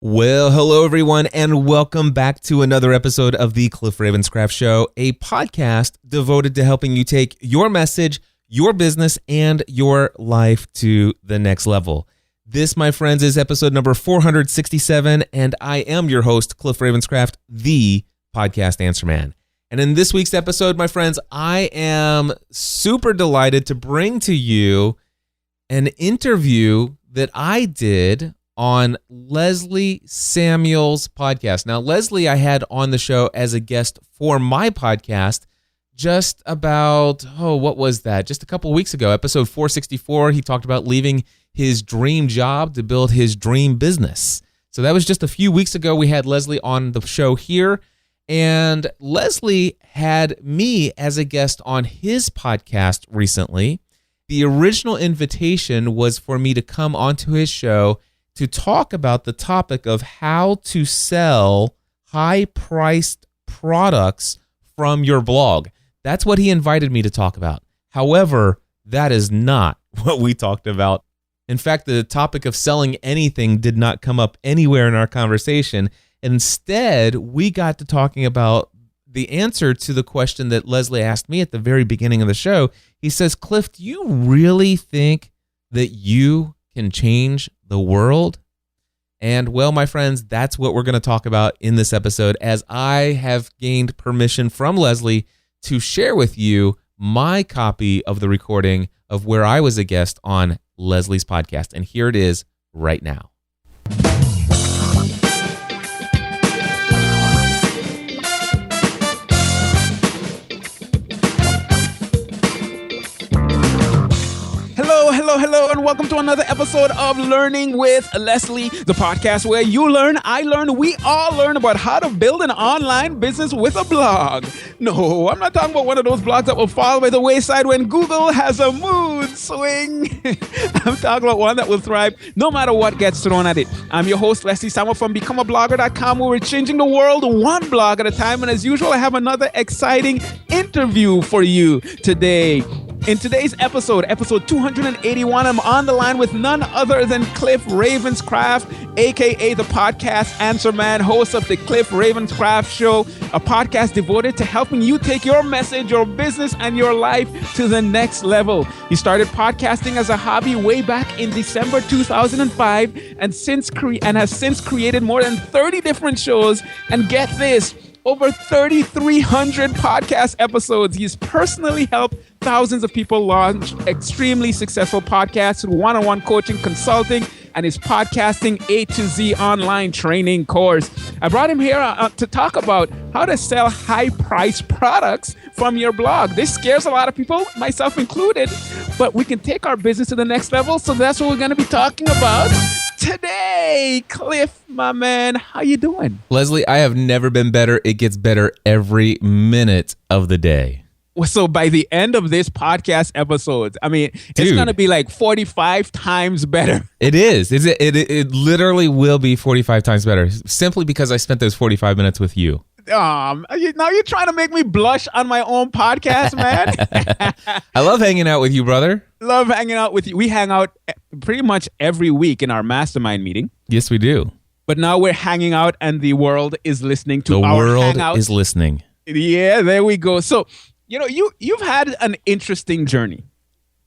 Well, hello everyone, and welcome back to another episode of the Cliff Ravenscraft Show, a podcast devoted to helping you take your message, your business, and your life to the next level. This, my friends, is episode number 467, and I am your host, Cliff Ravenscraft, the podcast answer man. And in this week's episode, my friends, I am super delighted to bring to you an interview that I did on Leslie Samuel's podcast. Now, Leslie I had on the show as a guest for my podcast just about, what was that? Just a couple of weeks ago, episode 464. He talked about leaving his dream job to build his dream business. So that was just a few weeks ago. We had Leslie on the show here, and Leslie had me as a guest on his podcast recently. The original invitation was for me to come onto his show to talk about the topic of how to sell high-priced products from your blog. That's what he invited me to talk about. However, that is not what we talked about. In fact, the topic of selling anything did not come up anywhere in our conversation. Instead, we got to talking about the answer to the question that Leslie asked me at the very beginning of the show. He says, Cliff, do you really think that you can change the world? And well, my friends, that's what we're going to talk about in this episode, as I have gained permission from Leslie to share with you my copy of the recording of where I was a guest on Leslie's podcast. And here it is right now. Hello, and welcome to another episode of Learning with Leslie, the podcast where you learn, I learn, we all learn about how to build an online business with a blog. No, I'm not talking about one of those blogs that will fall by the wayside when Google has a mood swing. I'm talking about one that will thrive no matter what gets thrown at it. I'm your host, Leslie Samuel from BecomeAblogger.com, where we're changing the world one blog at a time. And as usual, I have another exciting interview for you today. In today's episode 281, I'm on the line with none other than Cliff Ravenscraft, aka the podcast answer man, host of the Cliff Ravenscraft Show, a podcast devoted to helping you take your message, your business, and your life to the next level. He started podcasting as a hobby way back in December 2005 and has since created more than 30 different shows. And get this, over 3,300 podcast episodes. He's personally helped thousands of people launch extremely successful podcasts through one-on-one coaching, consulting, and his podcasting A to Z online training course. I brought him here to talk about how to sell high-priced products from your blog. This scares a lot of people, myself included, but we can take our business to the next level, so that's what we're going to be talking about today. Cliff, my man, how you doing? Leslie, I have never been better. It gets better every minute of the day. So by the end of this podcast episode, I mean, it's going to be like 45 times better. It is. It literally will be 45 times better, simply because I spent those 45 minutes with you. Now you're trying to make me blush on my own podcast, man. I love hanging out with you, brother. Love hanging out with you. We hang out pretty much every week in our mastermind meeting. Yes, we do. But now we're hanging out and the world is listening to our hangout. The world is listening. Yeah, there we go. So, you've had an interesting journey.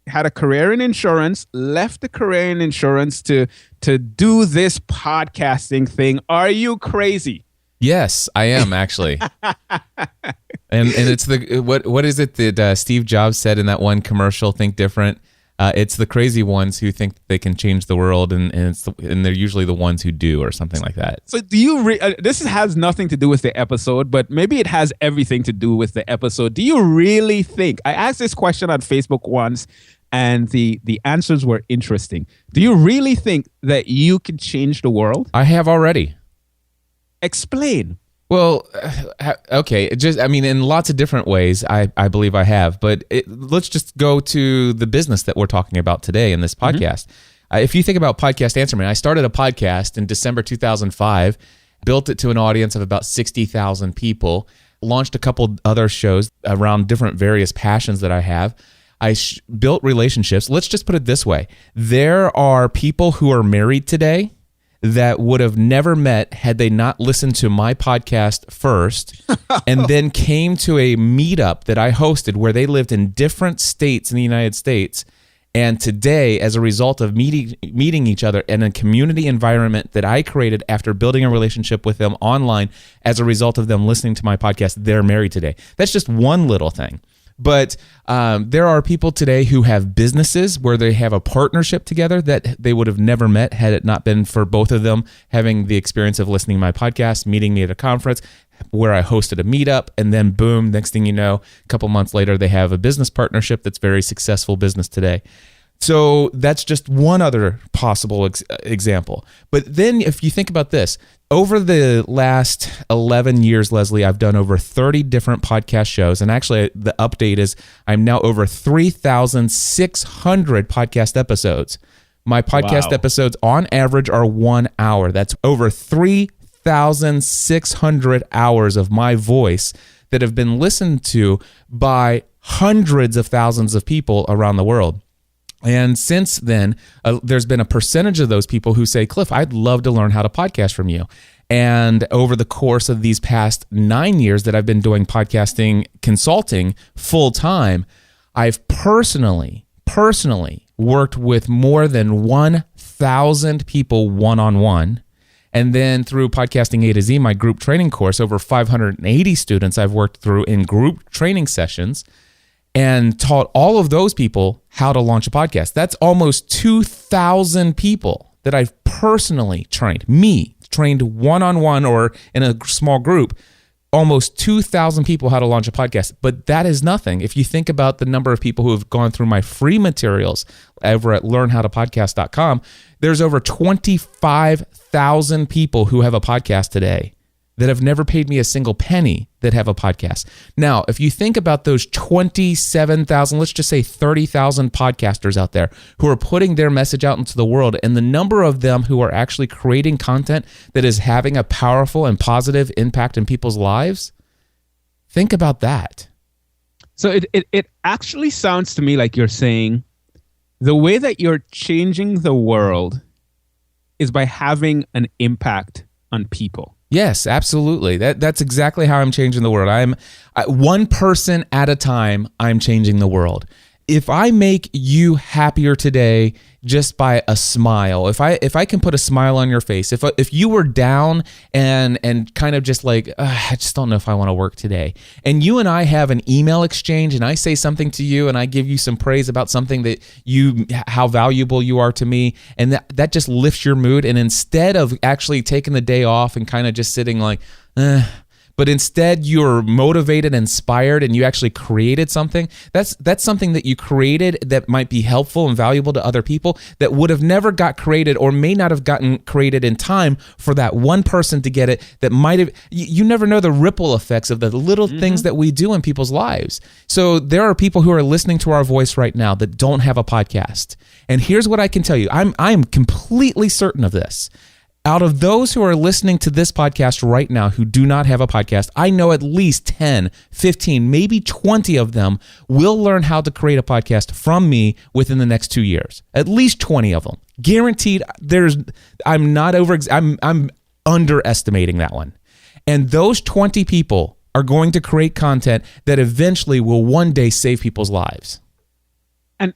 Had a career in insurance, left the career in insurance to do this podcasting thing. Are you crazy? Yes, I am actually. and it's what is it that Steve Jobs said in that one commercial, Think Different? It's the crazy ones who think they can change the world, and they're usually the ones who do, or something like that. So do you this has nothing to do with the episode, but maybe it has everything to do with the episode. Do you really think, I asked this question on Facebook once, and the answers were interesting. Do you really think that you can change the world? I have already. Explain. Well, okay. In lots of different ways, I believe I have. But let's just go to the business that we're talking about today in this podcast. Mm-hmm. If you think about Podcast Answer Man, I started a podcast in December 2005, built it to an audience of about 60,000 people, launched a couple other shows around different various passions that I have. I built relationships. Let's just put it this way. There are people who are married today that would have never met had they not listened to my podcast first and then came to a meetup that I hosted where they lived in different states in the United States. And today, as a result of meeting each other in a community environment that I created after building a relationship with them online, as a result of them listening to my podcast, they're married today. That's just one little thing. But there are people today who have businesses where they have a partnership together that they would have never met had it not been for both of them having the experience of listening to my podcast, meeting me at a conference where I hosted a meetup, and then boom, next thing you know, a couple months later, they have a business partnership that's very successful business today. So that's just one other possible example. But then if you think about this, over the last 11 years, Leslie, I've done over 30 different podcast shows. And actually, the update is I'm now over 3,600 podcast episodes. My podcast episodes on average are 1 hour. That's over 3,600 hours of my voice that have been listened to by hundreds of thousands of people around the world. And since then, there's been a percentage of those people who say, Cliff, I'd love to learn how to podcast from you. And over the course of these past 9 years that I've been doing podcasting consulting full time, I've personally worked with more than 1,000 people one-on-one. And then through Podcasting A to Z, my group training course, over 580 students I've worked through in group training sessions and taught all of those people how to launch a podcast. That's almost 2,000 people that I've personally trained, trained one-on-one or in a small group, almost 2,000 people how to launch a podcast. But that is nothing. If you think about the number of people who have gone through my free materials over at learnhowtopodcast.com, there's over 25,000 people who have a podcast today that have never paid me a single penny that have a podcast. Now, if you think about those 27,000, let's just say 30,000 podcasters out there who are putting their message out into the world, and the number of them who are actually creating content that is having a powerful and positive impact in people's lives, think about that. So it actually sounds to me like you're saying the way that you're changing the world is by having an impact on people. Yes, absolutely. That's exactly how I'm changing the world. I'm one person at a time. I'm changing the world. If I make you happier today just by a smile, if I can put a smile on your face, if you were down and kind of just like, I just don't know if I want to work today, and you and I have an email exchange and I say something to you and I give you some praise about something that how valuable you are to me, and that just lifts your mood, and instead of actually taking the day off and kind of just sitting like, but instead you're motivated, inspired, and you actually created something. That's something that you created that might be helpful and valuable to other people that would have never got created or may not have gotten created in time for that one person to get it that might have. You never know the ripple effects of the little things that we do in people's lives. So there are people who are listening to our voice right now that don't have a podcast. And here's what I can tell you. I'm completely certain of this. Out of those who are listening to this podcast right now who do not have a podcast, I know at least 10, 15, maybe 20 of them will learn how to create a podcast from me within the next 2 years. At least 20 of them. Guaranteed. I'm underestimating that one. And those 20 people are going to create content that eventually will one day save people's lives. And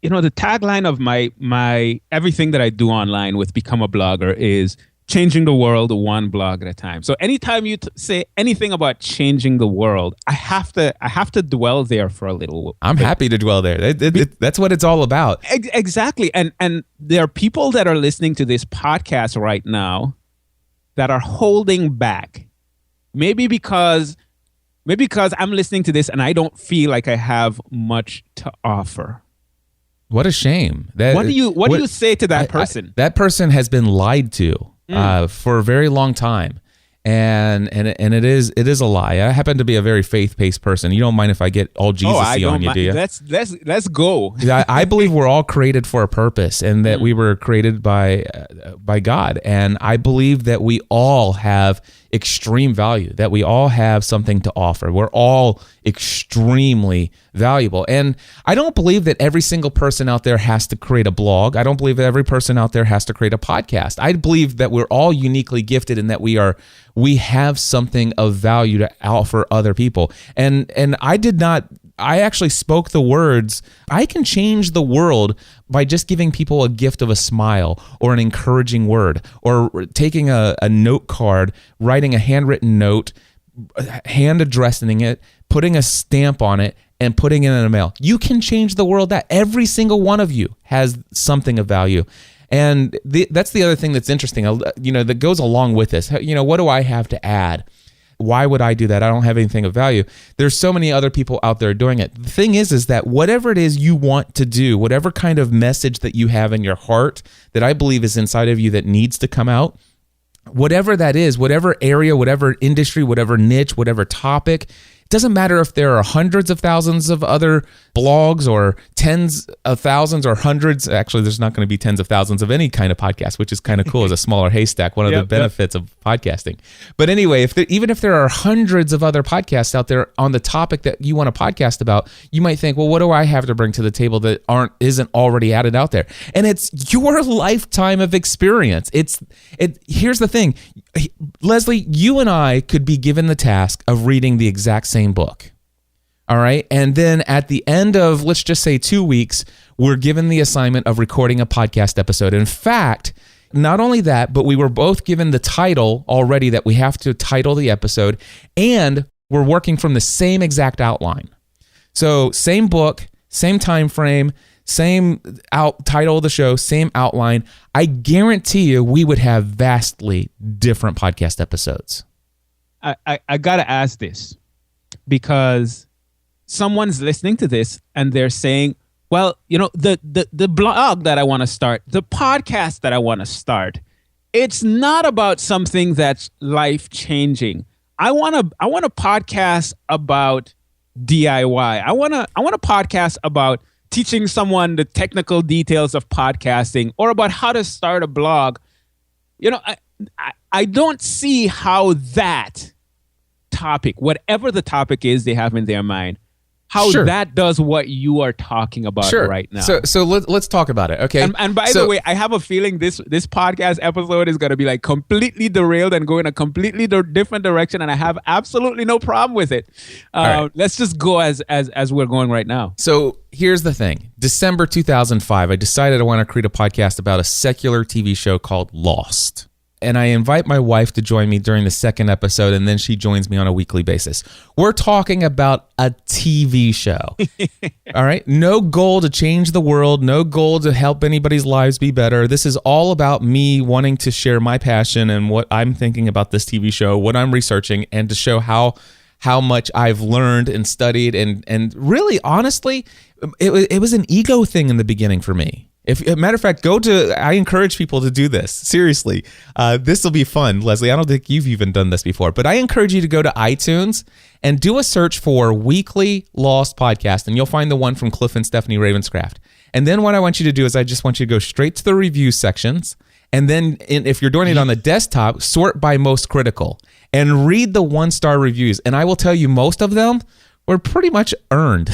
you know, the tagline of my everything that I do online with Become a Blogger is changing the world one blog at a time. So anytime you say anything about changing the world, I have to dwell there for a little. I'm happy to dwell there. That's what it's all about. Exactly. And there are people that are listening to this podcast right now that are holding back. Maybe because I'm listening to this and I don't feel like I have much to offer. What a shame. What do you say to that person? That person has been lied to for a very long time, and it is a lie. I happen to be a very faith-based person. You don't mind if I get all Jesus-y on you, do you? Let's go. I believe we're all created for a purpose, and that we were created by God, and I believe that we all have extreme value, that we all have something to offer. We're all extremely valuable. And I don't believe that every single person out there has to create a blog. I don't believe that every person out there has to create a podcast. I believe that we're all uniquely gifted and that we have something of value to offer other people. And I actually spoke the words, I can change the world by just giving people a gift of a smile or an encouraging word, or taking a note card, writing a handwritten note, hand addressing it, putting a stamp on it, and putting it in a mail. You can change the world. That every single one of you has something of value. And that's the other thing that's interesting, that goes along with this. What do I have to add? Why would I do that? I don't have anything of value. There's so many other people out there doing it. The thing is that whatever it is you want to do, whatever kind of message that you have in your heart that I believe is inside of you that needs to come out, whatever that is, whatever area, whatever industry, whatever niche, whatever topic, it doesn't matter if there are hundreds of thousands of other blogs or tens of thousands or hundreds. Actually, there's not going to be tens of thousands of any kind of podcast, which is kind of cool as a smaller haystack, one of the benefits of podcasting. But anyway, even if there are hundreds of other podcasts out there on the topic that you want to podcast about, you might think, well, what do I have to bring to the table that isn't already added out there? And it's your lifetime of experience. Here's the thing, Leslie, you and I could be given the task of reading the exact same book. All right. And then at the end of, let's just say 2 weeks, we're given the assignment of recording a podcast episode. In fact, not only that, but we were both given the title already that we have to title the episode, and we're working from the same exact outline. So same book, same time frame, same title of the show, same outline. I guarantee you we would have vastly different podcast episodes. I got to ask this, because someone's listening to this and they're saying, well, the blog that I want to start, the podcast that I want to start, it's not about something that's life-changing. I want to podcast about DIY. I want to podcast about teaching someone the technical details of podcasting, or about how to start a blog. I don't see how that topic, whatever the topic is they have in their mind, how that does what you are talking about right now. So let's talk about it, okay? And by the way, I have a feeling this podcast episode is going to be like completely derailed and go in a completely different direction, and I have absolutely no problem with it. Right. Let's just go as we're going right now. So here's the thing. December 2005, I decided I want to create a podcast about a secular TV show called Lost. And I invite my wife to join me during the second episode, and then she joins me on a weekly basis. We're talking about a TV show. All right? No goal to change the world, no goal to help anybody's lives be better. This is all about me wanting to share my passion and what I'm thinking about this TV show, what I'm researching, and to show how much I've learned and studied. And really, honestly, it was an ego thing in the beginning for me. If, as a matter of fact, I encourage people to do this. Seriously, this will be fun, Leslie. I don't think you've even done this before, but I encourage you to go to iTunes and do a search for Weekly Lost Podcast, and you'll find the one from Cliff and Stephanie Ravenscraft. And then what I want you to do is I just want you to go straight to the review sections, and then if you're doing it on the desktop, sort by most critical and read the 1-star reviews. And I will tell you, most of them were pretty much earned.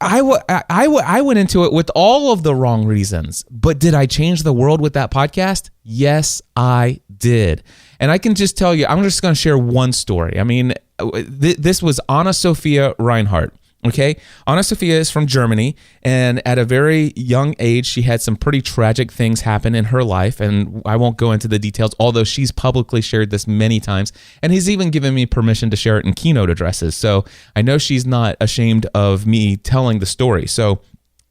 I went into it with all of the wrong reasons, but did I change the world with that podcast? Yes, I did. And I can just tell you, I'm just going to share one story. I mean, this was Anna Sophia Reinhardt. Okay, Anna Sophia is from Germany, and at a very young age, she had some pretty tragic things happen in her life, and I won't go into the details, although she's publicly shared this many times, and he's even given me permission to share it in keynote addresses, so I know she's not ashamed of me telling the story.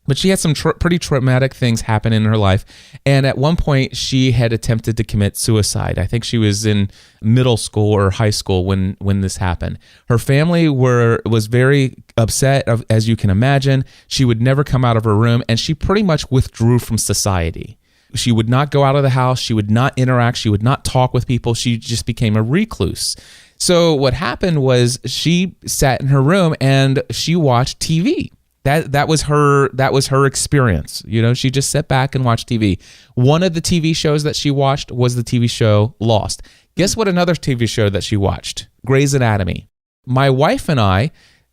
But she had some pretty traumatic things happen in her life. And at one point, she had attempted to commit suicide. I think she was in middle school or high school when this happened. Her family was very upset, as you can imagine. She would never come out of her room, and she pretty much withdrew from society. She would not go out of the house. She would not interact. She would not talk with people. She just became a recluse. So what happened was she sat in her room and she watched TV. That was her experience. You know, she just sat back and watched TV. One of the TV shows that she watched was the TV show Lost. Guess what another TV show that she watched? Grey's Anatomy. My wife and I,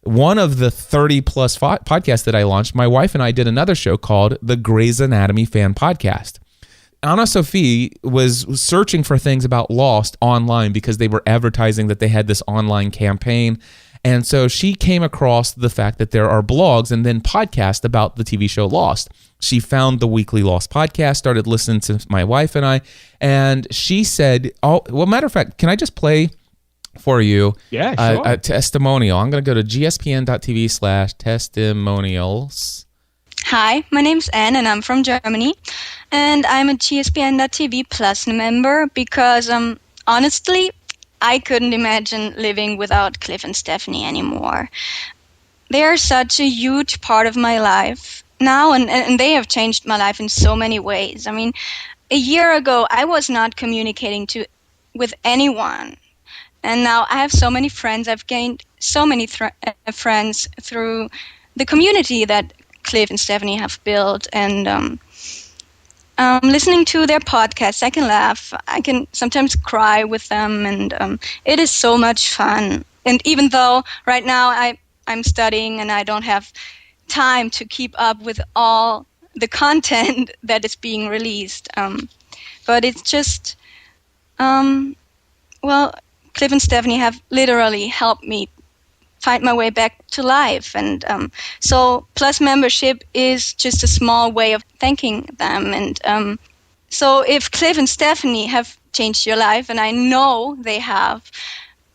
one of the 30 plus podcasts that I launched, my wife and I did another show called the Grey's Anatomy Fan Podcast. Anna Sophie was searching for things about Lost online because they were advertising that they had this online campaign. And so she came across the fact that there are blogs and then podcasts about the TV show Lost. She found the Weekly Lost podcast, started listening to my wife and I, and she said, matter of fact, can I just play for you a testimonial? I'm going to go to gspn.tv/testimonials. Hi, my name's Anne and I'm from Germany. And I'm a gspn.tv Plus member because, honestly, I couldn't imagine living without Cliff and Stephanie anymore. They are such a huge part of my life now, and they have changed my life in so many ways. I mean, a year ago, I was not communicating with anyone. And now I have so many friends. I've gained so many friends through the community that Cliff and Stephanie have built. And listening to their podcasts, I can laugh. I can sometimes cry with them, and it is so much fun. And even though right now I'm studying and I don't have time to keep up with all the content that is being released, but it's just, Cliff and Stephanie have literally helped me find my way back to life. And so Plus membership is just a small way of thanking them. And so if Cliff and Stephanie have changed your life, and I know they have,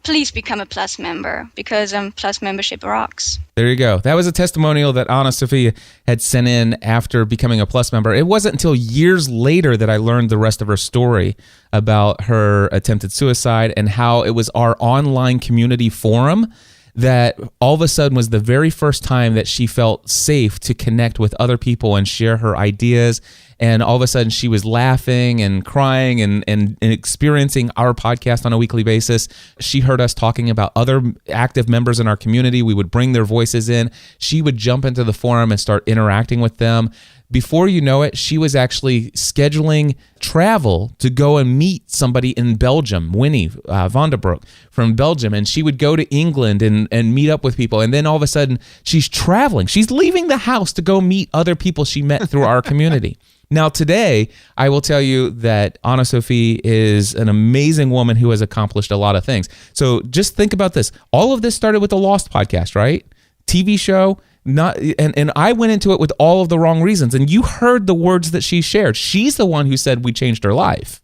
please become a Plus member, because Plus membership rocks. There you go. That was a testimonial that Anna Sophie had sent in after becoming a Plus member. It wasn't until years later that I learned the rest of her story about her attempted suicide and how it was our online community forum that all of a sudden was the very first time that she felt safe to connect with other people and share her ideas. And all of a sudden she was laughing and crying and experiencing our podcast on a weekly basis. She heard us talking about other active members in our community. We would bring their voices in. She would jump into the forum and start interacting with them. Before you know it, she was actually scheduling travel to go and meet somebody in Belgium, Winnie Vanderbroek from Belgium, and she would go to England and meet up with people. And then all of a sudden, she's traveling. She's leaving the house to go meet other people she met through our community. Now, today, I will tell you that Anna Sophie is an amazing woman who has accomplished a lot of things. So just think about this. All of this started with the Lost podcast, right? TV show. And I went into it with all of the wrong reasons. And you heard the words that she shared. She's the one who said we changed her life.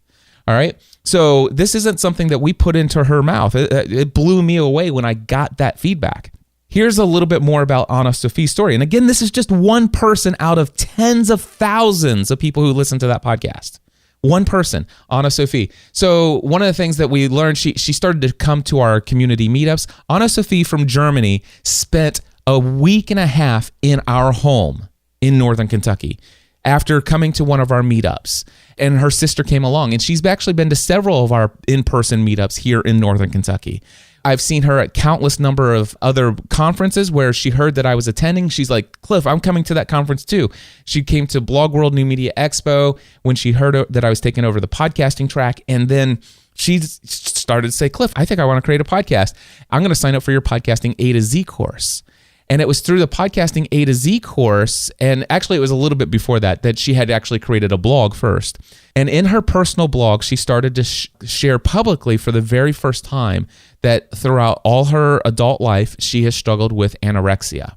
All right. So this isn't something that we put into her mouth. It blew me away when I got that feedback. Here's a little bit more about Anna Sophie's story. And again, this is just one person out of tens of thousands of people who listen to that podcast. One person, Anna Sophie. So one of the things that we learned, she started to come to our community meetups. Anna Sophie from Germany spent a week and a half in our home in Northern Kentucky after coming to one of our meetups. And her sister came along, and she's actually been to several of our in-person meetups here in Northern Kentucky. I've seen her at countless number of other conferences where she heard that I was attending. She's like, Cliff, I'm coming to that conference too. She came to Blog World New Media Expo when she heard that I was taking over the podcasting track. And then she started to say, Cliff, I think I want to create a podcast. I'm going to sign up for your podcasting A to Z course. And it was through the podcasting A to Z course, and actually it was a little bit before that she had actually created a blog first. And in her personal blog, she started to share publicly for the very first time that throughout all her adult life, she has struggled with anorexia.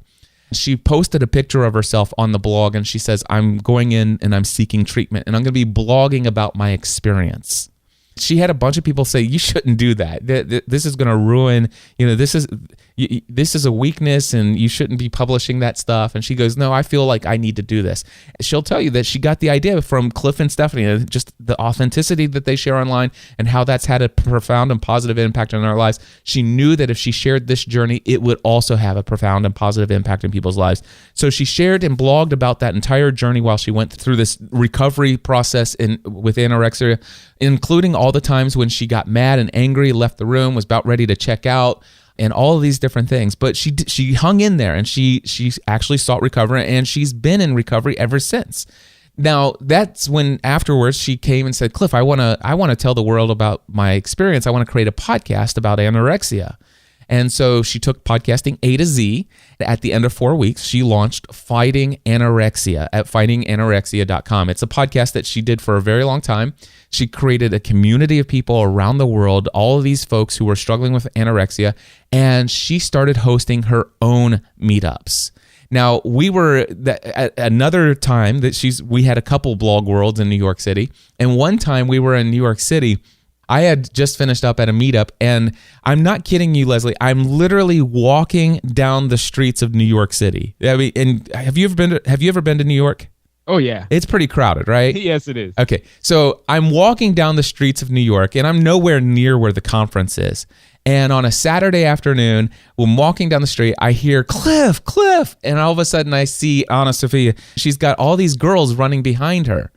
She posted a picture of herself on the blog, and she says, I'm going in and I'm seeking treatment, and I'm going to be blogging about my experience. She had a bunch of people say, you shouldn't do that. This is going to ruin, this is a weakness and you shouldn't be publishing that stuff. And she goes, no, I feel like I need to do this. She'll tell you that she got the idea from Cliff and Stephanie, just the authenticity that they share online and how that's had a profound and positive impact on our lives. She knew that if she shared this journey, it would also have a profound and positive impact in people's lives. So she shared and blogged about that entire journey while she went through this recovery process with anorexia, including all the times when she got mad and angry, left the room, was about ready to check out, and all of these different things. But she hung in there, and she actually sought recovery, and she's been in recovery ever since. Now, that's when afterwards she came and said, Cliff, I want to tell the world about my experience. I want to create a podcast about anorexia. And so she took podcasting A to Z. At the end of 4 weeks, she launched Fighting Anorexia at fightinganorexia.com. It's a podcast that she did for a very long time. She created a community of people around the world, all of these folks who were struggling with anorexia, and she started hosting her own meetups. Now, we were at another time that we had a couple blog worlds in New York City, and one time we were in New York City. I had just finished up at a meetup, and I'm not kidding you, Leslie. I'm literally walking down the streets of New York City. I mean, and have you ever been to New York? Oh, yeah. It's pretty crowded, right? Yes, it is. Okay, so I'm walking down the streets of New York, and I'm nowhere near where the conference is. And on a Saturday afternoon, when walking down the street, I hear, Cliff, and all of a sudden I see Anna Sophia. She's got all these girls running behind her.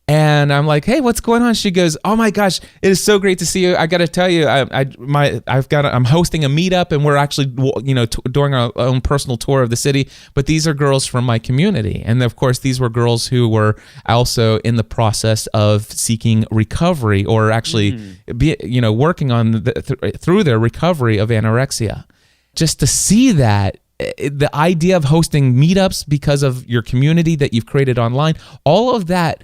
And I'm like, hey, what's going on? She goes, oh my gosh, it is so great to see you. I got to tell you, I'm hosting a meetup, and we're actually, doing our own personal tour of the city. But these are girls from my community, and of course, these were girls who were also in the process of seeking recovery, or actually, working on through their recovery of anorexia. Just to see that. The idea of hosting meetups because of your community that you've created online, all of that,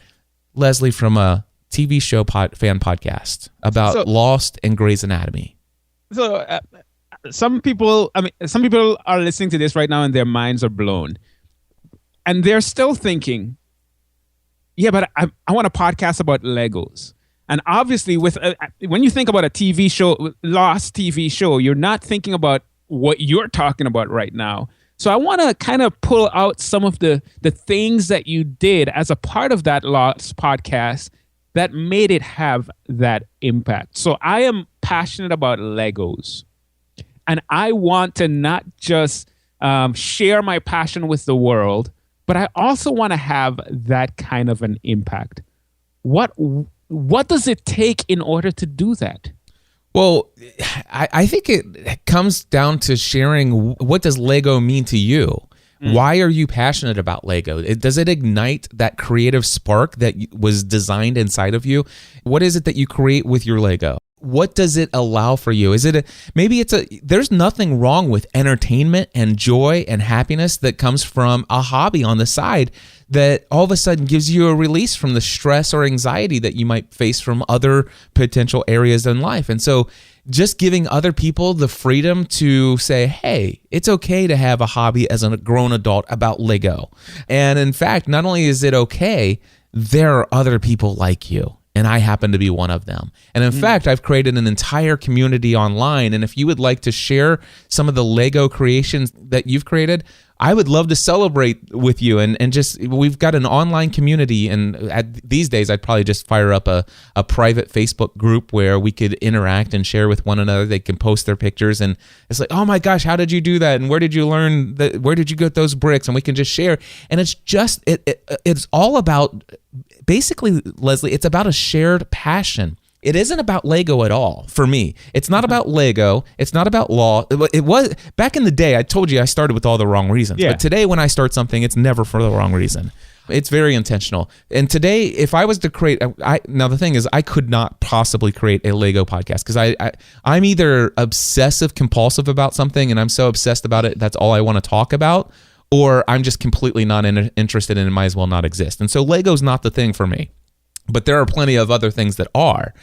Leslie, from a TV show fan podcast about Lost and Grey's Anatomy. So some people are listening to this right now and their minds are blown. And they're still thinking, yeah, but I want a podcast about Legos. And obviously, when you think about a TV show, Lost TV show, you're not thinking about what you're talking about right now. So I want to kind of pull out some of the things that you did as a part of that Lost podcast that made it have that impact. So I am passionate about Legos. And I want to not just share my passion with the world, but I also want to have that kind of an impact. What does it take in order to do that? Well, I think it comes down to sharing, what does Lego mean to you? Why are you passionate about Lego? Does it ignite that creative spark that was designed inside of you? What is it that you create with your Lego? What does it allow for you? There's nothing wrong with entertainment and joy and happiness that comes from a hobby on the side that all of a sudden gives you a release from the stress or anxiety that you might face from other potential areas in life. And so just giving other people the freedom to say, hey, it's okay to have a hobby as a grown adult about Lego. And in fact, not only is it okay, there are other people like you. And I happen to be one of them. And in fact, I've created an entire community online. And if you would like to share some of the Lego creations that you've created, I would love to celebrate with you. And we've got an online community. And these days, I'd probably just fire up a private Facebook group where we could interact and share with one another. They can post their pictures. And it's like, oh my gosh, how did you do that? And where did you learn that? Where did you get those bricks? And we can just share. And it's just, it's all about, basically, Leslie, it's about a shared passion. It isn't about Lego at all for me. It's not about Lego. It's not about law. It was back in the day. I told you I started with all the wrong reasons. Yeah. But today when I start something, it's never for the wrong reason. It's very intentional. And today, if I was to create, now the thing is, I could not possibly create a Lego podcast because I'm either obsessive compulsive about something and I'm so obsessed about it, that's all I want to talk about, or I'm just completely not interested in it and might as well not exist. And so Lego's not the thing for me. But there are plenty of other things that are.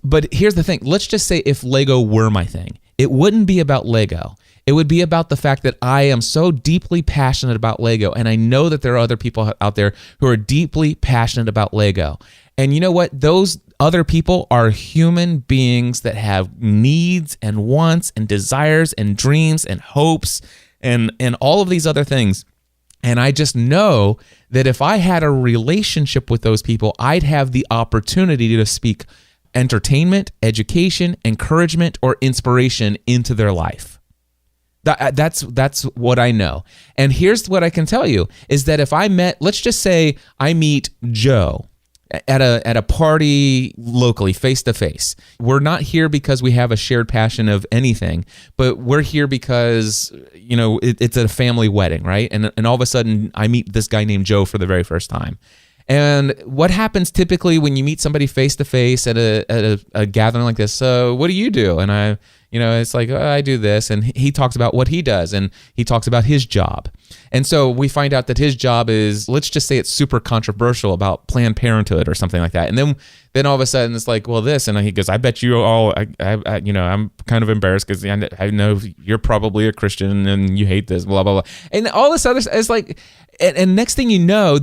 But here's the thing. Let's just say if Lego were my thing, it wouldn't be about Lego. It would be about the fact that I am so deeply passionate about Lego. And I know that there are other people out there who are deeply passionate about Lego. And you know what? Those other people are human beings that have needs and wants and desires and dreams and hopes and all of these other things. And I just know that if I had a relationship with those people, I'd have the opportunity to speak entertainment, education, encouragement, or inspiration into their life. That's what I know. And here's what I can tell you is that if I let's just say I meet Joe at a party locally, face to face. We're not here because we have a shared passion of anything, but we're here because, it's a family wedding, right? And all of a sudden I meet this guy named Joe for the very first time. And what happens typically when you meet somebody face to face at a gathering like this? So what do you do? And I it's like, oh, I do this. And he talks about what he does, and he talks about his job. And so we find out that his job is, let's just say it's super controversial about Planned Parenthood or something like that. And then all of a sudden it's like, well, this, and he goes, I bet you all, I'm kind of embarrassed because I know you're probably a Christian and you hate this, blah, blah, blah. And all this other stuff is like, and next thing you know,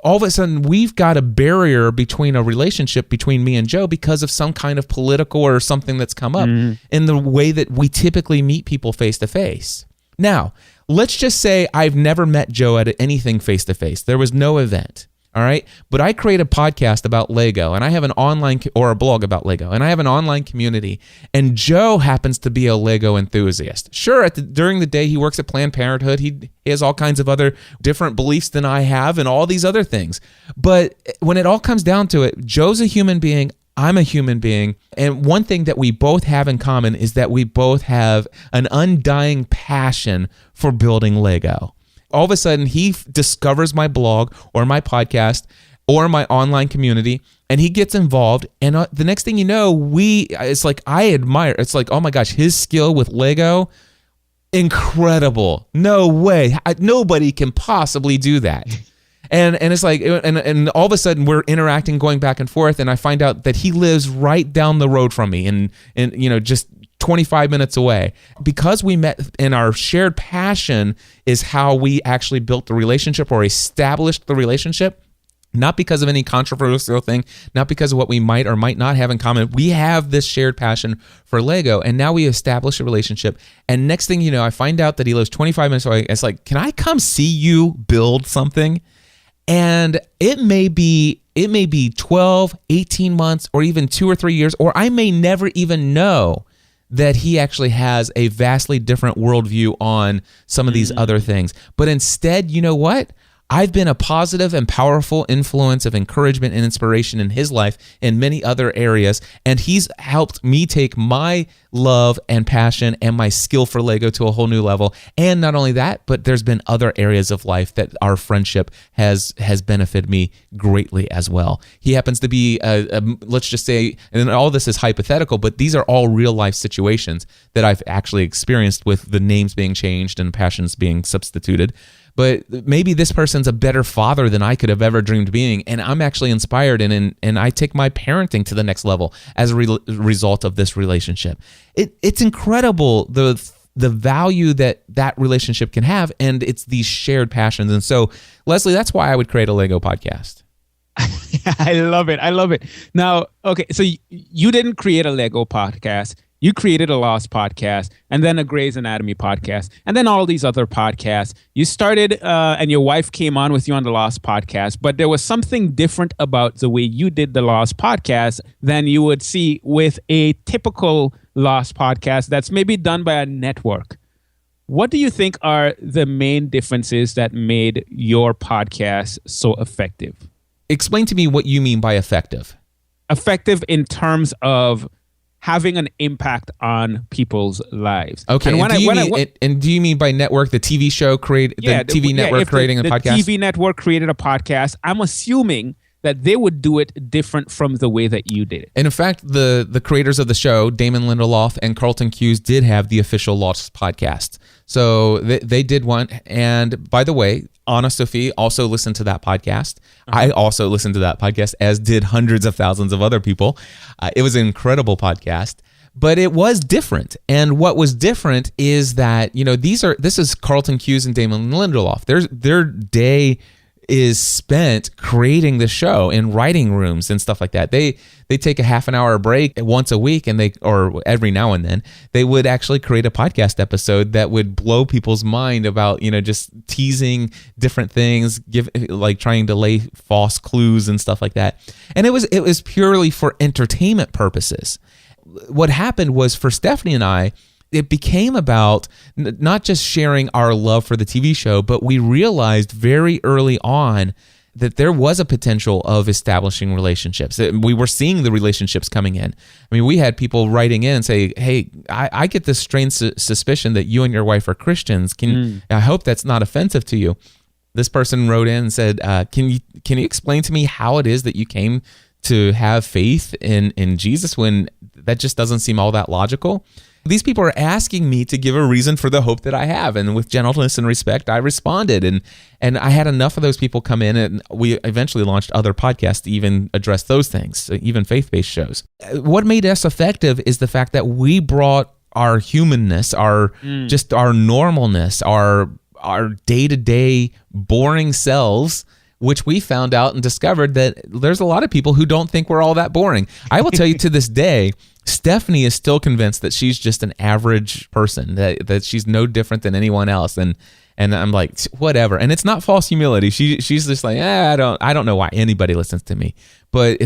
all of a sudden we've got a barrier between a relationship between me and Joe because of some kind of political or something that's come up in the way that we typically meet people face to face. Now, let's just say I've never met Joe at anything face to face. There was no event. All right. But I create a podcast about Lego, and I have an online or a blog about Lego, and I have an online community, and Joe happens to be a Lego enthusiast. Sure, during the day he works at Planned Parenthood. He has all kinds of other different beliefs than I have and all these other things. But when it all comes down to it, Joe's a human being. I'm a human being. And one thing that we both have in common is that we both have an undying passion for building Lego. All of a sudden, he discovers my blog or my podcast or my online community, and he gets involved. And the next thing you know, it's like I admire. It's like, oh my gosh, his skill with Lego, incredible. No way. Nobody can possibly do that. And it's like, and all of a sudden we're interacting, going back and forth, and I find out that he lives right down the road from me, and just 25 minutes away. Because we met, and our shared passion is how we actually built the relationship or established the relationship. Not because of any controversial thing, not because of what we might or might not have in common. We have this shared passion for Lego, and now we establish a relationship. And next thing you know, I find out that he lives 25 minutes away. It's like, can I come see you build something? And it may be 12, 18 months, or even 2 or 3 years, or I may never even know that he actually has a vastly different worldview on some of these other things. But instead, you know what? I've been a positive and powerful influence of encouragement and inspiration in his life in many other areas, and he's helped me take my love and passion and my skill for Lego to a whole new level. And not only that, but there's been other areas of life that our friendship has benefited me greatly as well. He happens to be, let's just say, and all this is hypothetical, but these are all real life situations that I've actually experienced with the names being changed and passions being substituted. But maybe this person's a better father than I could have ever dreamed being, and I'm actually inspired, and I take my parenting to the next level as a result of this relationship. It's incredible the value that relationship can have, and it's these shared passions. And so, Leslie, that's why I would create a Lego podcast. I love it. Now, okay, so you didn't create a Lego podcast. You created a Lost podcast, and then a Grey's Anatomy podcast, and then all these other podcasts. You started, and your wife came on with you on the Lost podcast, but there was something different about the way you did the Lost podcast than you would see with a typical Lost podcast that's maybe done by a network. What do you think are the main differences that made your podcast so effective? Explain to me what you mean by effective. Effective in terms of having an impact on people's lives. Okay, and do you mean by network the TV show creating a podcast? The TV network created a podcast. I'm assuming that they would do it different from the way that you did it. And in fact, the creators of the show, Damon Lindelof and Carlton Cuse, did have the official Lost podcast. So they did one. And by the way, Anna Sophie also listened to that podcast. I also listened to that podcast, as did hundreds of thousands of other people. It was an incredible podcast, but it was different. And what was different is that, this is Carlton Cuse and Damon Lindelof. Their day is spent creating the show in writing rooms and stuff like that. They take a half an hour break once a week, or every now and then, they would actually create a podcast episode that would blow people's mind about, just teasing different things, trying to lay false clues and stuff like that. And it was purely for entertainment purposes. What happened was, for Stephanie and I, it became about not just sharing our love for the TV show, but we realized very early on that there was a potential of establishing relationships. We were seeing the relationships coming in. I mean, we had people writing in and say, hey, I get this strange suspicion that you and your wife are Christians. I hope that's not offensive to you. This person wrote in and said, can you explain to me how it is that you came to have faith in Jesus when that just doesn't seem all that logical. These people are asking me to give a reason for the hope that I have. And with gentleness and respect, I responded. And I had enough of those people come in, and we eventually launched other podcasts to even address those things, even faith-based shows. What made us effective is the fact that we brought our humanness, just our normalness, our day-to-day boring selves, which we found out and discovered that there's a lot of people who don't think we're all that boring. I will tell you, to this day, Stephanie is still convinced that she's just an average person, that she's no different than anyone else. And I'm like, whatever. And it's not false humility. She's just like, I don't know why anybody listens to me. But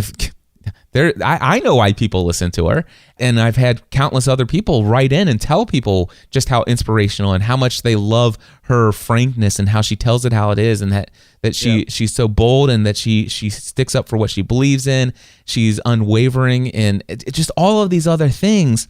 I know why people listen to her, and I've had countless other people write in and tell people just how inspirational and how much they love her frankness and how she tells it how it is, and that she's so bold, and that she sticks up for what she believes in. She's unwavering, and just all of these other things.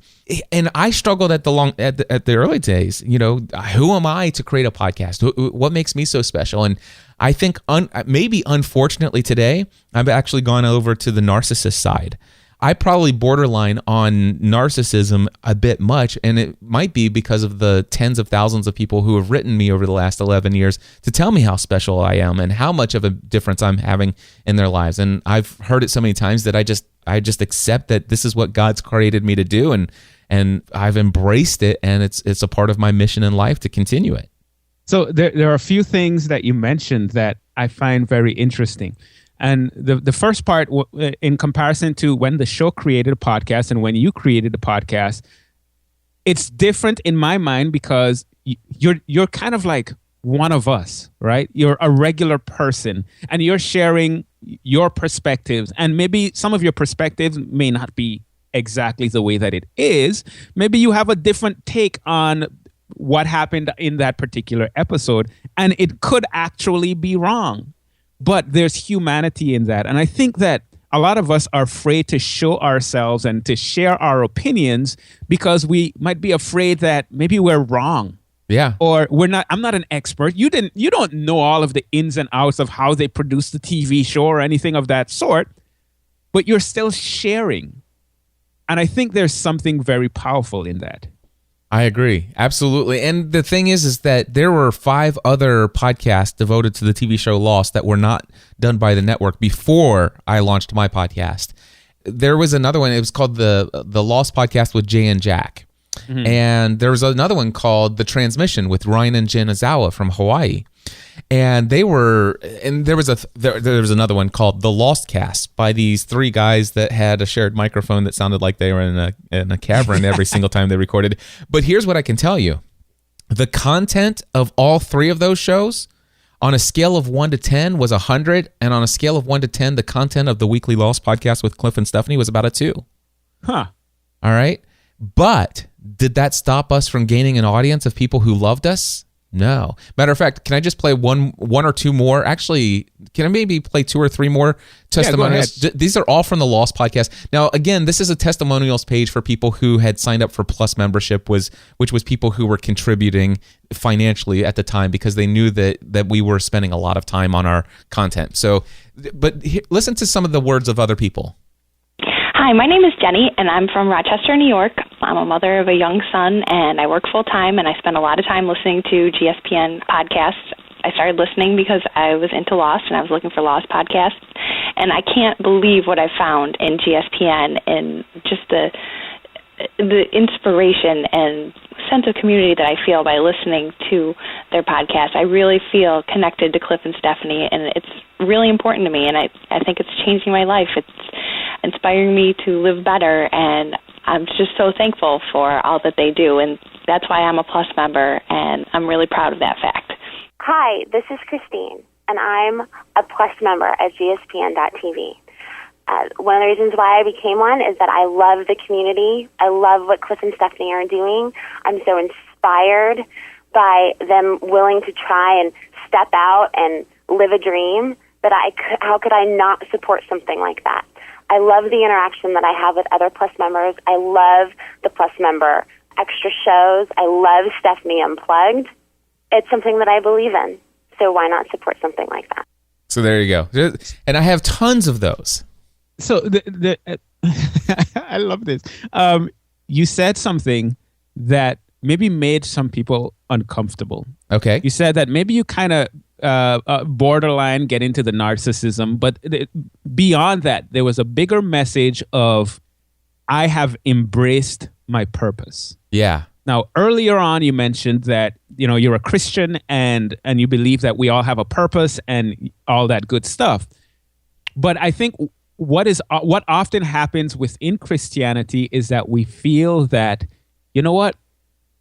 And I struggled at the early days. Who am I to create a podcast? What makes me so special? And I think maybe unfortunately today, I've actually gone over to the narcissist side. I probably borderline on narcissism a bit much, and it might be because of the tens of thousands of people who have written me over the last 11 years to tell me how special I am and how much of a difference I'm having in their lives. And I've heard it so many times that I just accept that this is what God's created me to do, and I've embraced it, and it's a part of my mission in life to continue it. So there are a few things that you mentioned that I find very interesting. And the first part, in comparison to when the show created a podcast and when you created a podcast, it's different in my mind because you're kind of like one of us, right? You're a regular person, and you're sharing your perspectives. And maybe some of your perspectives may not be exactly the way that it is. Maybe you have a different take on what happened in that particular episode, and it could actually be wrong. But there's humanity in that. And I think that a lot of us are afraid to show ourselves and to share our opinions because we might be afraid that maybe we're wrong. Yeah. Or I'm not an expert. You don't know all of the ins and outs of how they produce the TV show or anything of that sort, but you're still sharing. And I think there's something very powerful in that. I agree. Absolutely. And the thing is that there were 5 other podcasts devoted to the TV show Lost that were not done by the network before I launched my podcast. There was another one. It was called the Lost Podcast with Jay and Jack. Mm-hmm. And there was another one called The Transmission with Ryan and Jen Azawa from Hawaii. And there was another one called The Lost Cast by these 3 guys that had a shared microphone that sounded like they were in a cavern every single time they recorded. But here's what I can tell you. The content of all 3 of those shows on a scale of 1 to 10 was 100. And on a scale of 1 to 10, the content of the Weekly Lost podcast with Cliff and Stephanie was about a 2. Huh. All right. But did that stop us from gaining an audience of people who loved us? No. Matter of fact, can I just play one or 2 more? Actually, can I maybe play 2 or 3 more testimonials? Yeah, go ahead. These are all from the Lost podcast. Now, again, this is a testimonials page for people who had signed up for Plus membership, which was people who were contributing financially at the time because they knew that we were spending a lot of time on our content. So, but listen to some of the words of other people. Hi, my name is Jenny, and I'm from Rochester, New York. I'm a mother of a young son, and I work full-time, and I spend a lot of time listening to GSPN podcasts. I started listening because I was into Lost, and I was looking for Lost podcasts, and I can't believe what I found in GSPN and just the inspiration and sense of community that I feel by listening to their podcast. I really feel connected to Cliff and Stephanie, and it's really important to me, and I think it's changing my life. It's inspiring me to live better, and I'm just so thankful for all that they do, and that's why I'm a Plus member, and I'm really proud of that fact. Hi, this is Christine, and I'm a Plus member at GSPN.TV. One of the reasons why I became one is that I love the community. I love what Cliff and Stephanie are doing. I'm so inspired by them willing to try and step out and live a dream that how could I not support something like that? I love the interaction that I have with other Plus members. I love the Plus member extra shows. I love Stephanie Unplugged. It's something that I believe in. So why not support something like that? So there you go. And I have tons of those. So I love this. You said something that maybe made some people uncomfortable. Okay. You said that maybe you kind of borderline get into the narcissism, but beyond that, there was a bigger message of, I have embraced my purpose. Yeah. Now, earlier on, you mentioned that, you know, you're a Christian and you believe that we all have a purpose and all that good stuff. But I think what often happens within Christianity is that we feel that, you know what,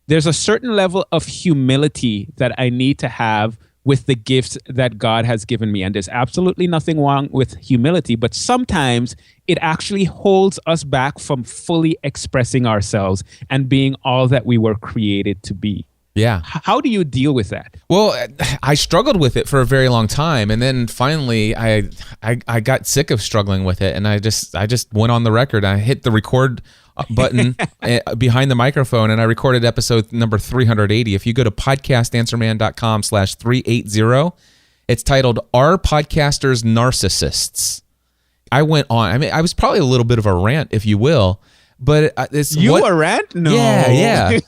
there's a certain level of humility that I need to have with the gifts that God has given me. And there's absolutely nothing wrong with humility, but sometimes it actually holds us back from fully expressing ourselves and being all that we were created to be. Yeah. How do you deal with that? Well, I struggled with it for a very long time, and then finally I got sick of struggling with it, and I just went on the record. I hit the record button behind the microphone, and I recorded episode number 380. If you go to podcastanswerman.com/380, it's titled "Are Podcasters Narcissists?" I went on. I mean, I was probably a little bit of a rant, if you will. But it's a rant? No. Yeah.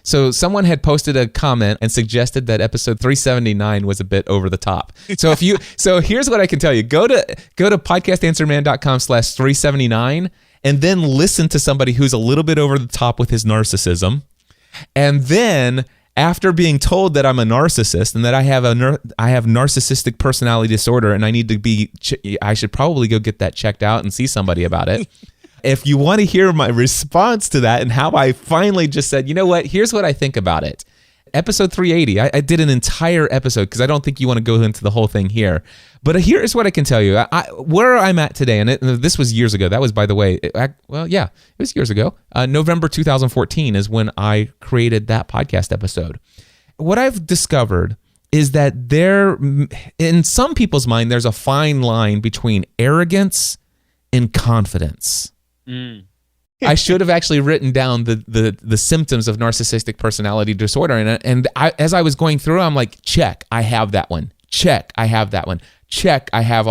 So someone had posted a comment and suggested that episode 379 was a bit over the top. So here's what I can tell you. Go to podcastanswerman.com/379 and then listen to somebody who's a little bit over the top with his narcissism. And then after being told that I'm a narcissist and that I have narcissistic personality disorder and I need to I should probably go get that checked out and see somebody about it. If you want to hear my response to that and how I finally just said, you know what, here's what I think about it. Episode 380, I did an entire episode because I don't think you want to go into the whole thing here. But here's what I can tell you. Where I'm at today, and this was years ago. That was, by the way, it was years ago. November 2014 is when I created that podcast episode. What I've discovered is that in some people's mind, there's a fine line between arrogance and confidence. I should have actually written down the symptoms of narcissistic personality disorder, and as I was going through, I'm like, check, I have that one. Check, I have that one. Check, I have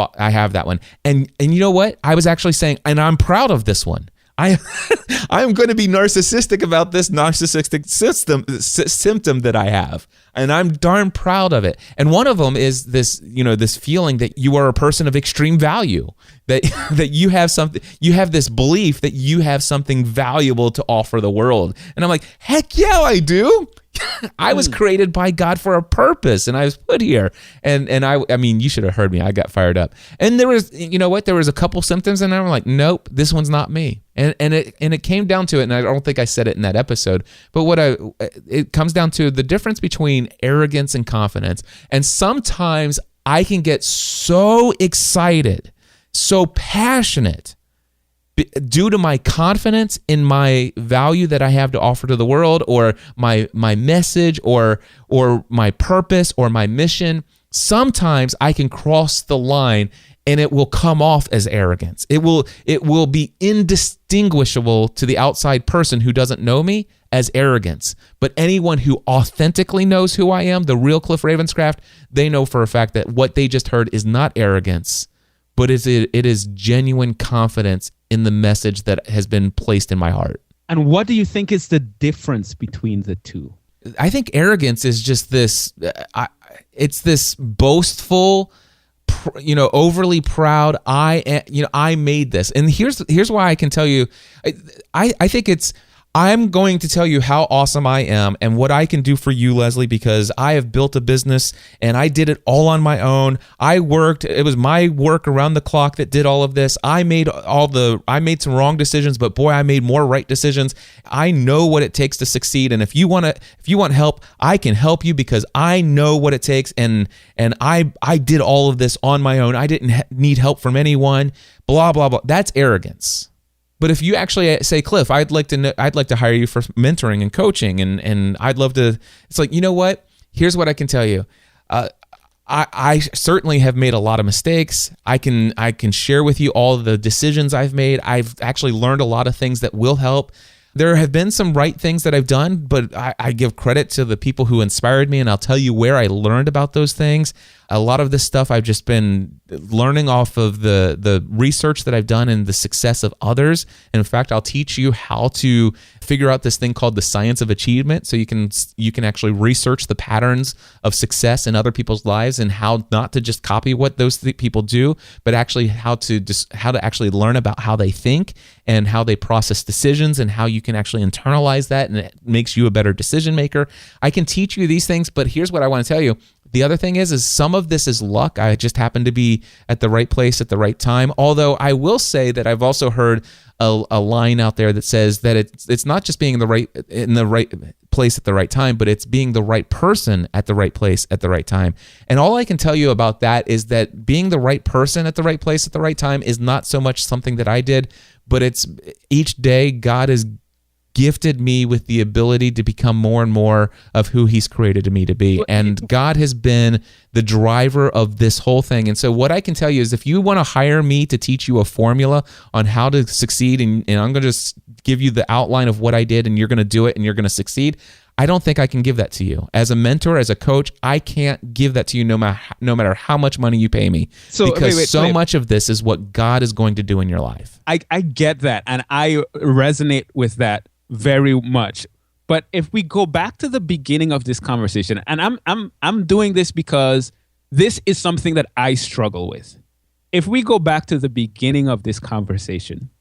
that one. And you know what? I was actually saying, and I'm proud of this one. I'm going to be narcissistic about this narcissistic symptom that I have, and I'm darn proud of it. And one of them is this feeling that you are a person of extreme value, that you have something, you have this belief that you have something valuable to offer the world. And I'm like, heck yeah, I do. I was created by God for a purpose, and I was put here. And I mean, you should have heard me. I got fired up. And there was, you know what? There was a couple symptoms, and I'm like, nope, this one's not me. And it came down to it, and I don't think I said it in that episode, but it comes down to the difference between arrogance and confidence. And sometimes I can get so excited, so passionate, due to my confidence in my value that I have to offer to the world, or my message, or my purpose, or my mission. Sometimes I can cross the line and it will come off as arrogance. It will be indistinguishable to the outside person who doesn't know me as arrogance. But anyone who authentically knows who I am, the real Cliff Ravenscraft, they know for a fact that what they just heard is not arrogance, but it is genuine confidence in the message that has been placed in my heart. And what do you think is the difference between the two? I think arrogance is just this, it's this boastful, overly proud, I made this. And here's why I can tell you, I think I'm going to tell you how awesome I am and what I can do for you, Leslie, because I have built a business and I did it all on my own. It was my work around the clock that did all of this. I made some wrong decisions, but boy, I made more right decisions. I know what it takes to succeed. And if you want help, I can help you because I know what it takes. And I did all of this on my own. I didn't need help from anyone, blah, blah, blah. That's arrogance. But if you actually say, Cliff, I'd like to hire you for mentoring and coaching, and I'd love to. It's like, you know what? Here's what I can tell you. I certainly have made a lot of mistakes. I can share with you all of the decisions I've made. I've actually learned a lot of things that will help. There have been some right things that I've done, but I give credit to the people who inspired me, and I'll tell you where I learned about those things. A lot of this stuff I've just been learning off of the research that I've done and the success of others. And in fact, I'll teach you how to figure out this thing called the science of achievement, so you can actually research the patterns of success in other people's lives and how not to just copy what those people do, but actually how to actually learn about how they think and how they process decisions and how you can actually internalize that, and it makes you a better decision maker. I can teach you these things, but here's what I want to tell you. The other thing is some of this is luck. I just happen to be at the right place at the right time. Although I will say that I've also heard a line out there that says that it's not just being in the right place at the right time, but it's being the right person at the right place at the right time. And all I can tell you about that is that being the right person at the right place at the right time is not so much something that I did, but it's each day God is gifted me with the ability to become more and more of who he's created me to be. And God has been the driver of this whole thing. And so what I can tell you is if you want to hire me to teach you a formula on how to succeed, and I'm going to just give you the outline of what I did and you're going to do it and you're going to succeed, I don't think I can give that to you. As a mentor, as a coach, I can't give that to you no matter how much money you pay me. Because so much of this is what God is going to do in your life. I get that, and I resonate with that very much. But if we go back to the beginning of this conversation, and I'm doing this because this is something that I struggle with. If we go back to the beginning of this conversation,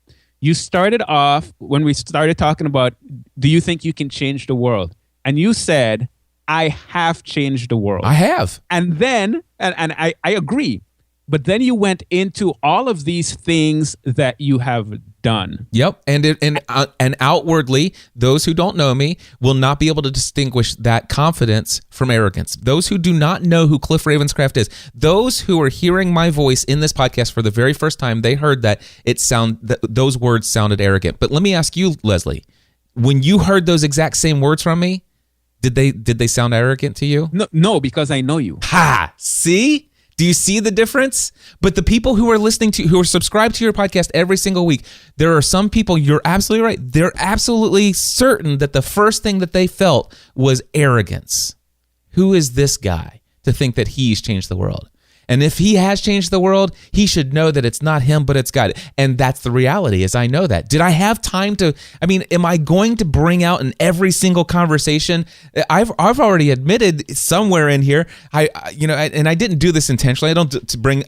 you started off when we started talking about, do you think you can change the world? And you said, I have changed the world. I have. And then, and I agree, but then you went into all of these things that you have done. Yep. And outwardly, those who don't know me will not be able to distinguish that confidence from arrogance. Those who do not know who Cliff Ravenscraft is, those who are hearing my voice in this podcast for the very first time, they heard that those words sounded arrogant. But let me ask you, Leslie, when you heard those exact same words from me, did they sound arrogant to you? No, because I know you. Ha! See? Do you see the difference? But the people who are who are subscribed to your podcast every single week, there are some people, you're absolutely right. They're absolutely certain that the first thing that they felt was arrogance. Who is this guy to think that he's changed the world? And if he has changed the world, he should know that it's not him, but it's God. And that's the reality, is I know that. Did I have time am I going to bring out in every single conversation? I've already admitted somewhere in here, and I didn't do this intentionally.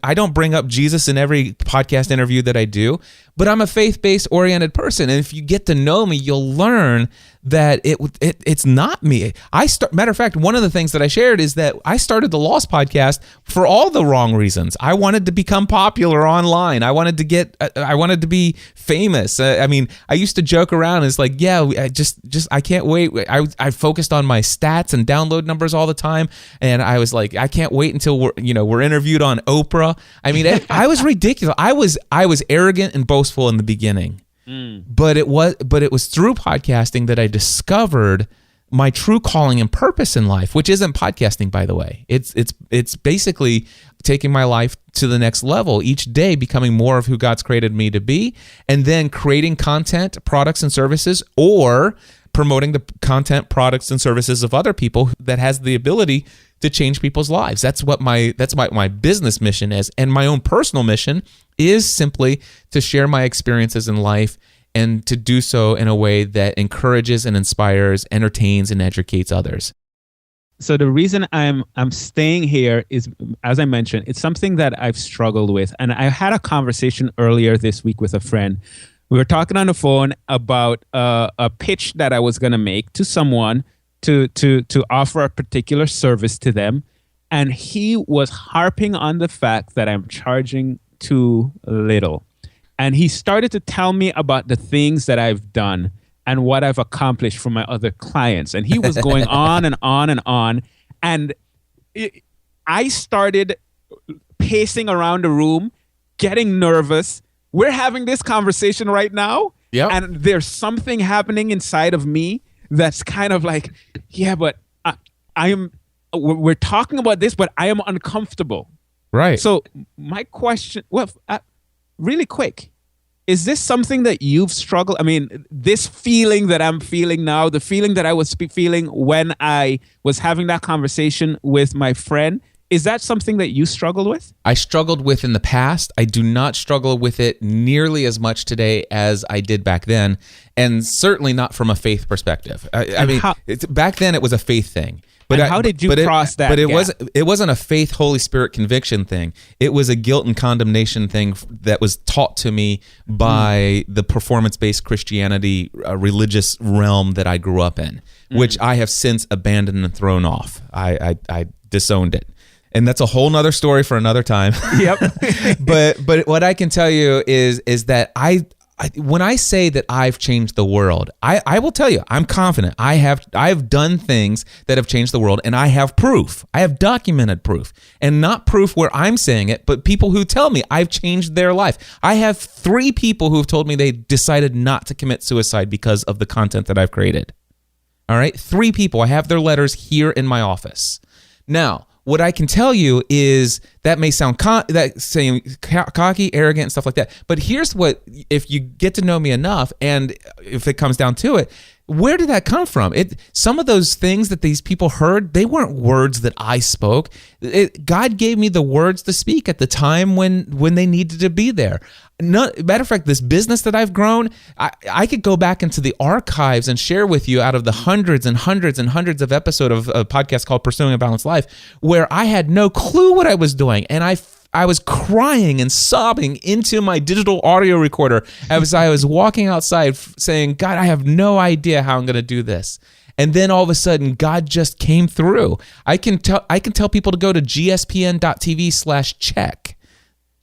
I don't bring up Jesus in every podcast interview that I do, but I'm a faith-based oriented person. And if you get to know me, you'll learn that it's not me. Matter of fact, one of the things that I shared is that I started the Lost podcast for all the wrong reasons. I wanted to become popular online. I wanted to be famous. I used to joke around. It's like, yeah, I can't wait. I focused on my stats and download numbers all the time, and I was like, I can't wait until we're interviewed on Oprah. I was ridiculous. I was arrogant and boastful in the beginning. But it was through podcasting that I discovered my true calling and purpose in life, which isn't podcasting, by the way. It's basically taking my life to the next level each day, becoming more of who God's created me to be, and then creating content, products, and services, or promoting the content, products, and services of other people that has the ability to change people's lives. That's what my business mission is. And my own personal mission is simply to share my experiences in life and to do so in a way that encourages and inspires, entertains, and educates others. So the reason I'm staying here is, as I mentioned, it's something that I've struggled with. And I had a conversation earlier this week with a friend. We were talking on the phone about a pitch that I was going to make to someone to offer a particular service to them. And he was harping on the fact that I'm charging too little. And he started to tell me about the things that I've done and what I've accomplished for my other clients. And he was going on and on and on. And I started pacing around the room, getting nervous. We're having this conversation right now. Yep. And there's something happening inside of me that's kind of like, yeah, but we're talking about this, but I am uncomfortable. Right. So my question, really quick, is this something that you've struggled? I mean, this feeling that I'm feeling now, the feeling that I was feeling when I was having that conversation with my friend, is that something that you struggled with? I struggled with in the past. I do not struggle with it nearly as much today as I did back then, and certainly not from a faith perspective. I mean, back then it was a faith thing. But how did you cross that? But it gap? wasn't a faith Holy Spirit conviction thing. It was a guilt and condemnation thing that was taught to me by the performance-based Christianity religious realm that I grew up in, which I have since abandoned and thrown off. I disowned it. And that's a whole nother story for another time. Yep. but what I can tell you is that when I say that I've changed the world, I will tell you, I'm confident. I've done things that have changed the world, and I have proof. I have documented proof, and not proof where I'm saying it, but people who tell me I've changed their life. I have 3 people who have told me they decided not to commit suicide because of the content that I've created. All right, 3 people. I have their letters here in my office. Now, what I can tell you is that may sound cocky, arrogant, and stuff like that. But here's what, if you get to know me enough, and if it comes down to it, where did that come from? Some of those things that these people heard, they weren't words that I spoke. God gave me the words to speak at the time when they needed to be there. Matter of fact, this business that I've grown, I could go back into the archives and share with you out of the hundreds and hundreds and hundreds of episodes of a podcast called Pursuing a Balanced Life, where I had no clue what I was doing. And I was crying and sobbing into my digital audio recorder as I was walking outside saying, God, I have no idea how I'm going to do this. And then all of a sudden, God just came through. I can tell people to go to gspn.tv/check.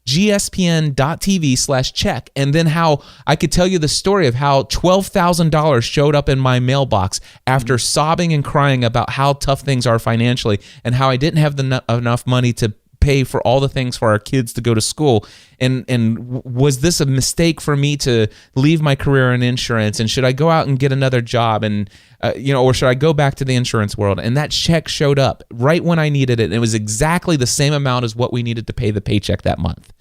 gspn.tv/check. And then how I could tell you the story of how $12,000 showed up in my mailbox after sobbing and crying about how tough things are financially and how I didn't have enough money to pay for all the things for our kids to go to school, and was this a mistake for me to leave my career in insurance, and should I go out and get another job, and or should I go back to the insurance world? And that check showed up right when I needed it, and it was exactly the same amount as what we needed to pay the paycheck that month.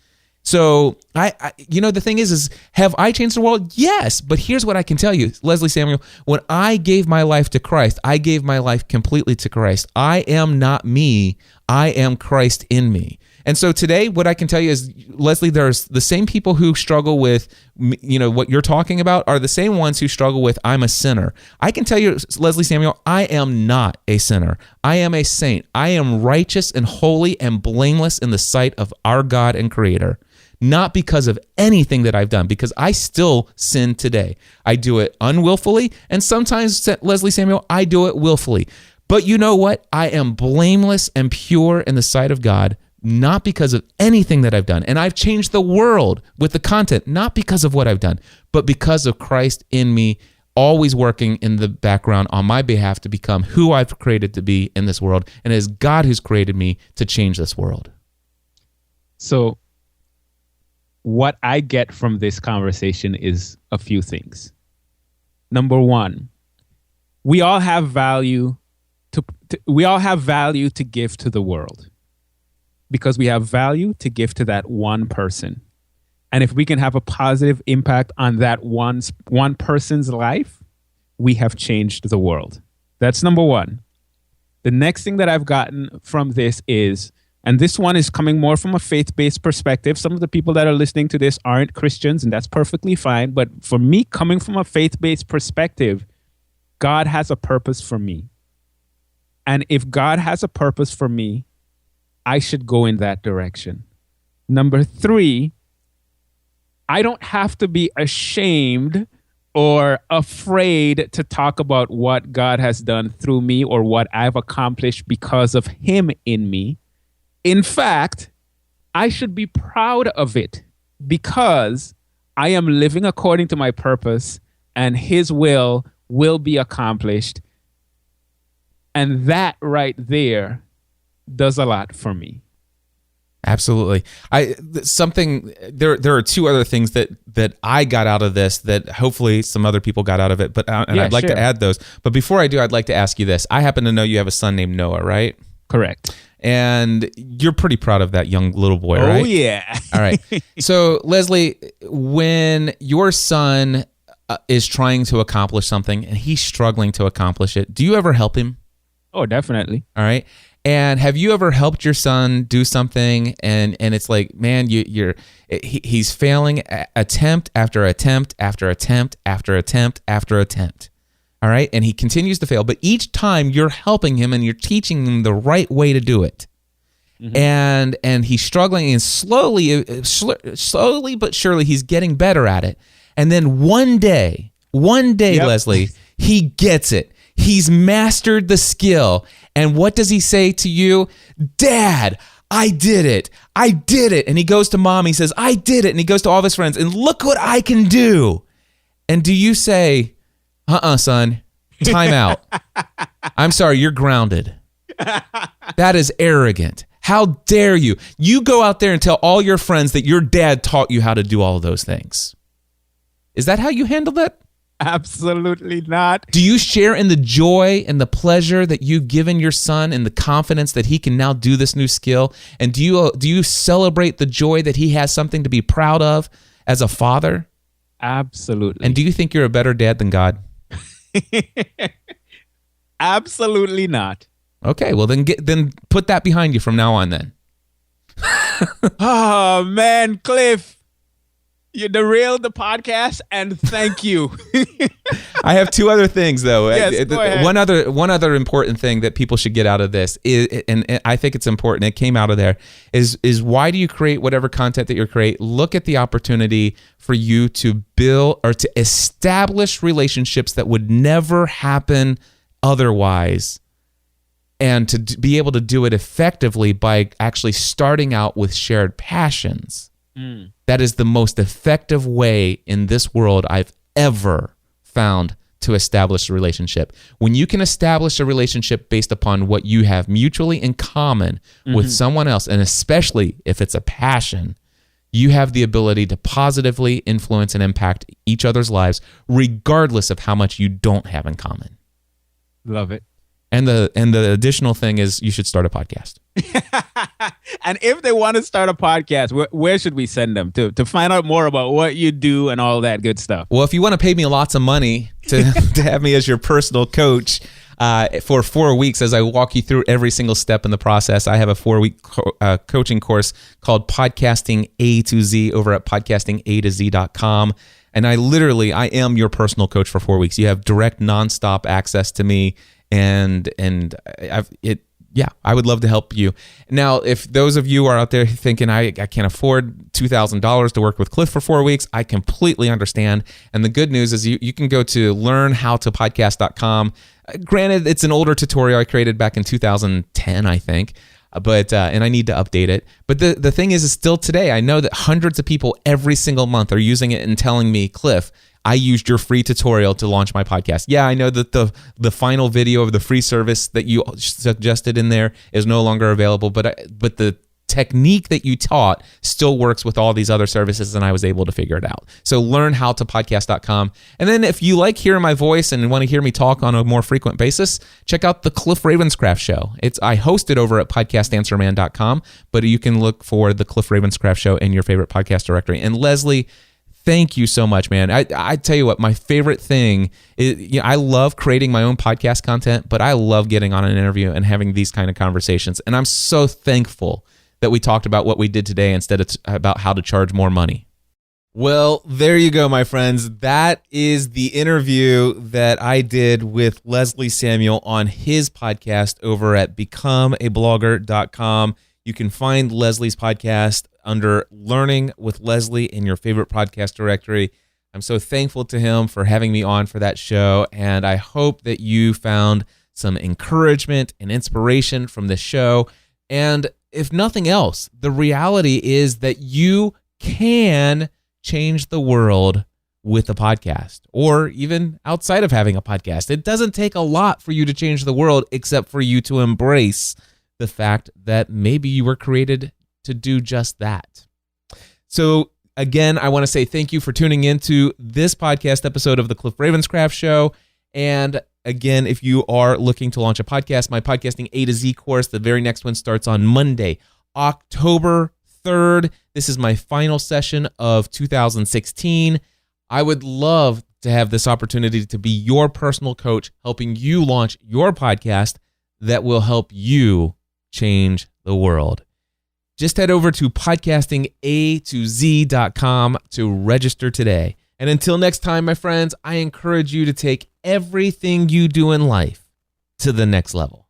So the thing is have I changed the world? Yes, but here's what I can tell you, Leslie Samuel. When I gave my life to Christ, I gave my life completely to Christ. I am not me. I am Christ in me. And so today, what I can tell you is, Leslie, there's the same people who struggle with, what you're talking about are the same ones who struggle with, I'm a sinner. I can tell you, Leslie Samuel, I am not a sinner. I am a saint. I am righteous and holy and blameless in the sight of our God and Creator. Not because of anything that I've done, because I still sin today. I do it unwillfully, and sometimes, Leslie Samuel, I do it willfully. But you know what? I am blameless and pure in the sight of God, not because of anything that I've done. And I've changed the world with the content, not because of what I've done, but because of Christ in me, always working in the background on my behalf to become who I've created to be in this world. And it is God who's created me to change this world. So what I get from this conversation is a few things. Number one, we all have value to give to the world, because we have value to give to that one person. And if we can have a positive impact on that one person's life, we have changed the world. That's number one. The next thing that I've gotten from this is, and this one is coming more from a faith-based perspective. Some of the people that are listening to this aren't Christians, and that's perfectly fine. But for me, coming from a faith-based perspective, God has a purpose for me. And if God has a purpose for me, I should go in that direction. Number three, I don't have to be ashamed or afraid to talk about what God has done through me or what I've accomplished because of Him in me. In fact, I should be proud of it because I am living according to my purpose and His will be accomplished. And that right there does a lot for me. Absolutely. There are 2 other things that I got out of this that hopefully some other people got out of it, but I'd like to add those. But before I do, I'd like to ask you this. I happen to know you have a son named Noah, right? Correct. And you're pretty proud of that young little boy, right? Oh, yeah. All right. So, Leslie, when your son is trying to accomplish something and he's struggling to accomplish it, do you ever help him? Oh, definitely. All right. And have you ever helped your son do something and it's like, man, he's failing attempt after attempt after attempt after attempt after attempt. All right. And he continues to fail. But each time you're helping him and you're teaching him the right way to do it. Mm-hmm. And he's struggling, and slowly but surely he's getting better at it. And then one day, yep. Leslie, he gets it. He's mastered the skill. And what does he say to you? Dad, I did it. I did it. And he goes to mom. He says, I did it. And he goes to all of his friends. And look what I can do. And do you say, son, time out. I'm sorry, you're grounded. That is arrogant. How dare you? You go out there and tell all your friends that your dad taught you how to do all of those things. Is that how you handle that? Absolutely not. Do you share in the joy and the pleasure that you've given your son and the confidence that he can now do this new skill? And do you celebrate the joy that he has something to be proud of as a father? Absolutely. And do you think you're a better dad than God? Absolutely not. Okay, well then put that behind you from now on then. Oh man, Cliff. You derailed the podcast, and thank you. I have two other things, though. Yes, go ahead. One other important thing that people should get out of this is, and I think it's important, it came out of there, is why do you create whatever content that you create? Look at the opportunity for you to build or to establish relationships that would never happen otherwise, and to be able to do it effectively by actually starting out with shared passions. That is the most effective way in this world I've ever found to establish a relationship. When you can establish a relationship based upon what you have mutually in common with someone else, and especially if it's a passion, you have the ability to positively influence and impact each other's lives, regardless of how much you don't have in common. Love it. And the additional thing is you should start a podcast. And if they want to start a podcast, where should we send them to find out more about what you do and all that good stuff? Well, if you want to pay me lots of money to have me as your personal coach for 4 weeks as I walk you through every single step in the process, I have a 4-week coaching course called Podcasting A to Z over at podcastingatoz.com. And I am your personal coach for 4 weeks. You have direct, nonstop access to me. And I would love to help you. Now, if those of you are out there thinking I can't afford $2,000 to work with Cliff for 4 weeks, I completely understand. And the good news is you can go to learnhowtopodcast.com. Granted, it's an older tutorial I created back in 2010, I think. But and I need to update it. But the thing is still today, I know that hundreds of people every single month are using it and telling me, Cliff, I used your free tutorial to launch my podcast. Yeah, I know that the final video of the free service that you suggested in there is no longer available, but the technique that you taught still works with all these other services, and I was able to figure it out. So learnhowtopodcast.com. And then if you like hearing my voice and want to hear me talk on a more frequent basis, check out the Cliff Ravenscraft Show. I host it over at podcastanswerman.com, but you can look for the Cliff Ravenscraft Show in your favorite podcast directory. And Leslie, thank you so much, man. I tell you what, my favorite thing is, I love creating my own podcast content, but I love getting on an interview and having these kind of conversations. And I'm so thankful that we talked about what we did today instead of about how to charge more money. Well, there you go, my friends. That is the interview that I did with Leslie Samuel on his podcast over at becomeablogger.com. You can find Leslie's podcast under Learning with Leslie in your favorite podcast directory. I'm so thankful to him for having me on for that show, and I hope that you found some encouragement and inspiration from this show. And if nothing else, the reality is that you can change the world with a podcast, or even outside of having a podcast. It doesn't take a lot for you to change the world, except for you to embrace the fact that maybe you were created to do just that. So again, I want to say thank you for tuning into this podcast episode of the Cliff Ravenscraft Show. And again, if you are looking to launch a podcast, my Podcasting A to Z course, the very next one starts on Monday, October 3rd. This is my final session of 2016. I would love to have this opportunity to be your personal coach, helping you launch your podcast that will help you change the world. Just head over to podcastinga2z.com to register today. And until next time, my friends, I encourage you to take everything you do in life to the next level.